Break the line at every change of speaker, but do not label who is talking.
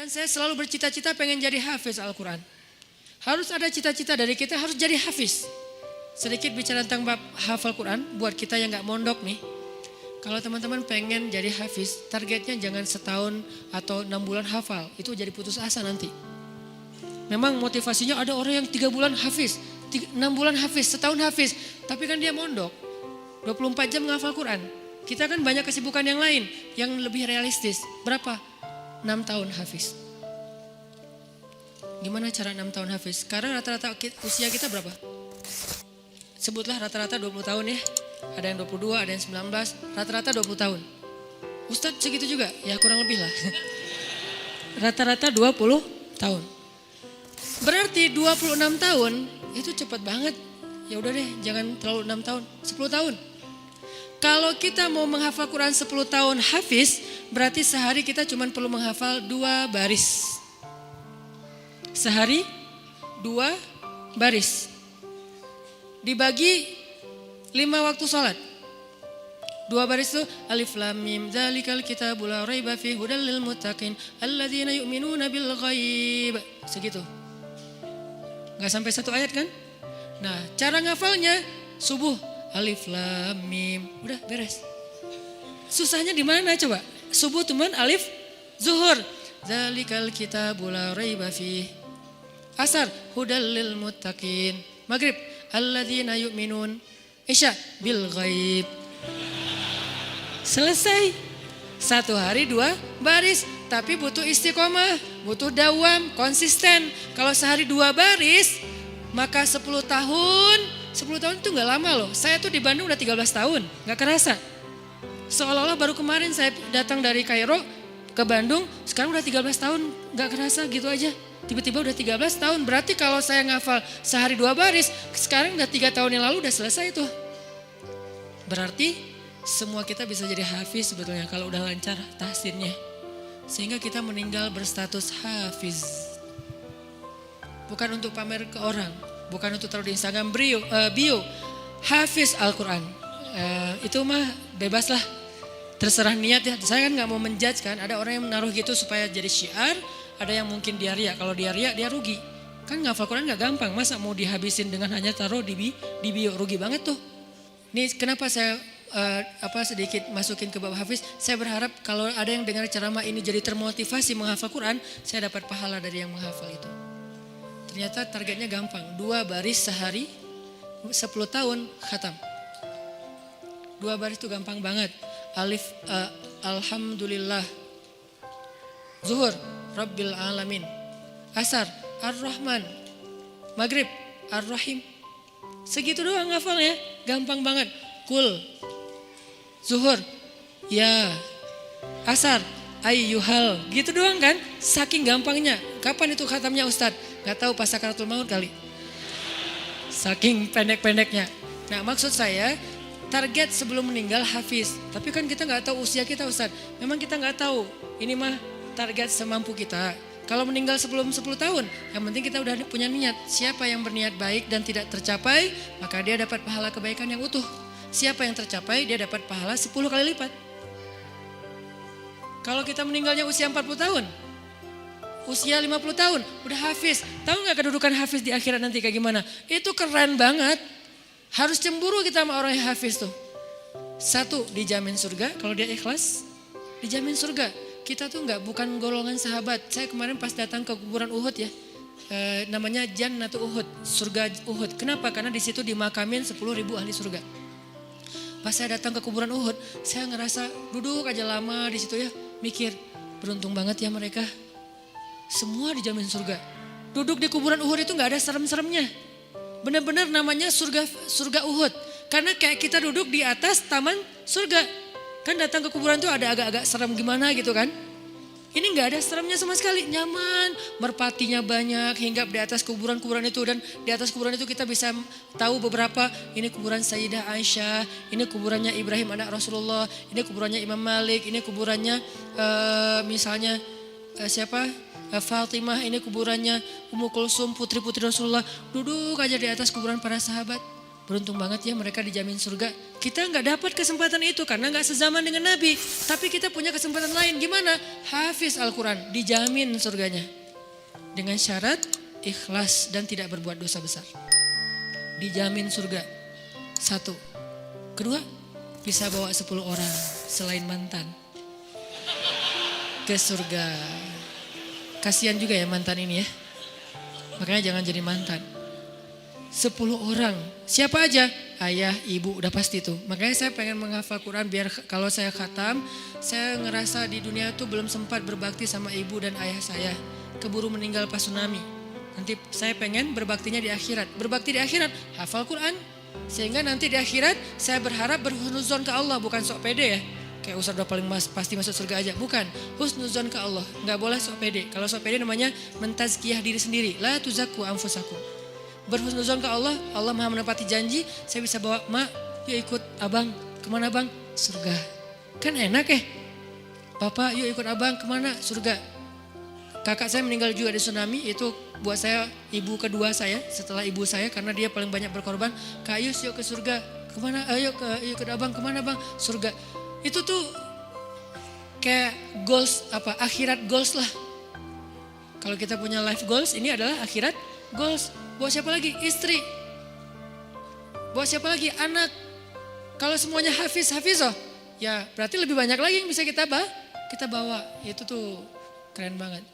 Dan saya selalu bercita-cita pengen jadi hafiz Al-Quran. Harus ada cita-cita dari kita harus jadi hafiz. Sedikit bicara tentang bab hafal Quran buat kita yang gak mondok nih. Kalau teman-teman pengen jadi hafiz, targetnya jangan setahun atau 6 bulan hafal. Itu jadi putus asa nanti. Memang motivasinya ada orang yang 3 bulan hafiz, 6 bulan hafiz, setahun hafiz. Tapi kan dia mondok, 24 jam menghafal Quran. Kita kan banyak kesibukan yang lain, yang lebih realistis. Berapa? 6 tahun hafiz. Gimana cara 6 tahun hafiz? Sekarang rata-rata usia kita berapa? Sebutlah rata-rata 20 tahun ya. Ada yang 22, ada yang 19, rata-rata 20 tahun. Ustadz segitu juga? Ya kurang lebih lah. Rata-rata 20 tahun. Berarti 26 tahun itu cepat banget. Ya udah deh, jangan terlalu 6 tahun, 10 tahun. Kalau kita mau menghafal Quran 10 tahun hafiz, berarti sehari kita cuma perlu menghafal 2 baris. Sehari 2 baris. Dibagi 5 waktu sholat. 2 baris itu alif lam mim dzalikal kitabul la raiba fihi hudal lil muttaqin alladzina yu'minuna bil ghaib. Segitu. Enggak sampai 1 ayat kan? Nah, cara ngafalnya subuh alif lam mim, udah beres. Susahnya di mana coba? Subuh teman alif, zuhur dzalikal kitabul la raiba fihi. Asar hudal lil muttaqin. Maghrib alladzina yu'minun. Isya bil ghaib. Selesai. 1 hari 2 baris. Tapi butuh istiqomah, butuh dawam, konsisten. Kalau sehari 2 baris, maka 10 tahun. 10 tahun itu gak lama loh. Saya tuh di Bandung udah 13 tahun, gak kerasa. Seolah-olah baru kemarin saya datang dari Kairo ke Bandung, sekarang udah 13 tahun, gak kerasa gitu aja. Tiba-tiba udah 13 tahun, berarti kalau saya ngafal sehari 2 baris, sekarang udah 3 tahun yang lalu udah selesai tuh. Berarti semua kita bisa jadi hafiz sebetulnya kalau udah lancar tahsinnya. Sehingga kita meninggal berstatus hafiz. Bukan untuk pamer ke orang, bukan untuk taruh di Instagram bio. Hafiz Al-Quran. Itu mah bebas lah. Terserah niat ya. Saya kan gak mau menjudge kan. Ada orang yang menaruh gitu supaya jadi syiar. Ada yang mungkin dia ria. Kalau dia ria dia rugi. Kan ngafal Quran gak gampang. Masa mau dihabisin dengan hanya taruh di bio. Rugi banget tuh. Ini kenapa saya sedikit masukin ke bab hafiz. Saya berharap kalau ada yang dengar ceramah ini jadi termotivasi menghafal Quran. Saya dapat pahala dari yang menghafal itu. Ternyata targetnya gampang. 2 baris sehari 10 tahun khatam. 2 baris itu gampang banget. Alif alhamdulillah. Zuhur Rabbil alamin. Asar Ar-Rahman. Maghrib Ar-Rahim. Segitu doang ngafalnya. Gampang banget. Kul. Zuhur. Ya. Asar. Ayyuhal. Gitu doang kan. Saking gampangnya. Kapan itu khatamnya Ustadz? Gak tahu pas sakaratul maut kali. Saking pendek-pendeknya. Nah maksud saya target sebelum meninggal hafiz. Tapi kan kita gak tahu usia kita Ustadz. Memang kita gak tahu. Ini mah target semampu kita. Kalau meninggal sebelum 10 tahun, yang penting kita udah punya niat. Siapa yang berniat baik dan tidak tercapai, maka dia dapat pahala kebaikan yang utuh. Siapa yang tercapai, dia dapat pahala 10 kali lipat. Kalau kita meninggalnya usia 40 tahun, usia 50 tahun, udah hafiz. Tahu gak kedudukan hafiz di akhirat nanti kayak gimana? Itu keren banget. Harus cemburu kita sama orang yang hafiz tuh. 1, dijamin surga, kalau dia ikhlas, dijamin surga. Kita tuh bukan golongan sahabat. Saya kemarin pas datang ke kuburan Uhud ya, namanya Jannatul Uhud, surga Uhud. Kenapa? Karena di situ dimakamin 10.000 ahli surga. Pas saya datang ke kuburan Uhud, saya ngerasa duduk aja lama di situ ya, mikir beruntung banget ya mereka. Semua dijamin surga. Duduk di kuburan Uhud itu nggak ada serem-seremnya. Benar-benar namanya surga Uhud. Karena kayak kita duduk di atas taman surga. Kan datang ke kuburan tuh ada agak-agak serem gimana gitu kan. Ini gak ada seremnya sama sekali, nyaman. Merpatinya banyak, hinggap di atas kuburan-kuburan itu. Dan di atas kuburan itu kita bisa tahu beberapa. Ini kuburan Sayyidah Aisyah, ini kuburannya Ibrahim anak Rasulullah, ini kuburannya Imam Malik, ini kuburannya misalnya Fatimah, ini kuburannya Ummu Kulsum, putri-putri Rasulullah. Duduk aja di atas kuburan para sahabat. Beruntung banget ya mereka dijamin surga. Kita nggak dapat kesempatan itu karena nggak sezaman dengan Nabi. Tapi kita punya kesempatan lain. Gimana? Hafiz Al-Quran, dijamin surganya. Dengan syarat ikhlas dan tidak berbuat dosa besar. Dijamin surga. 1. Kedua, bisa bawa 10 orang selain mantan ke surga. Kasihan juga ya mantan ini ya. Makanya jangan jadi mantan. 10 orang. Siapa aja? Ayah, ibu, udah pasti tuh. Makanya saya pengen menghafal Quran biar kalau saya khatam, saya ngerasa di dunia itu belum sempat berbakti sama ibu dan ayah saya. Keburu meninggal pas tsunami. Nanti saya pengen berbaktinya di akhirat. Berbakti di akhirat, hafal Quran. Sehingga nanti di akhirat saya berharap berhusnuzon ke Allah, bukan sok pede ya. Kayak Ustaz udah paling pasti masuk surga aja. Bukan, husnuzon ke Allah. Gak boleh sok pede. Kalau sok pede namanya mentazkiyah diri sendiri. La tuzakku anfusakum. Berhusnuzon ke Allah, Allah maha menepati janji. Saya bisa bawa, mak yuk ikut abang. Kemana bang? Surga. Kan enak ya. Bapak yuk ikut abang kemana? Surga. Kakak saya meninggal juga di tsunami. Itu buat saya ibu kedua saya setelah ibu saya. Karena dia paling banyak berkorban. Kak Yus yuk ke surga. Kemana? Ayo ikut abang kemana bang? Surga. Itu tuh kayak goals akhirat goals lah. Kalau kita punya life goals, ini adalah akhirat goals. Buat siapa lagi? Istri. Buat siapa lagi? Anak. Kalau semuanya hafizah, ya berarti lebih banyak lagi yang bisa kita bawa. Itu tuh keren banget.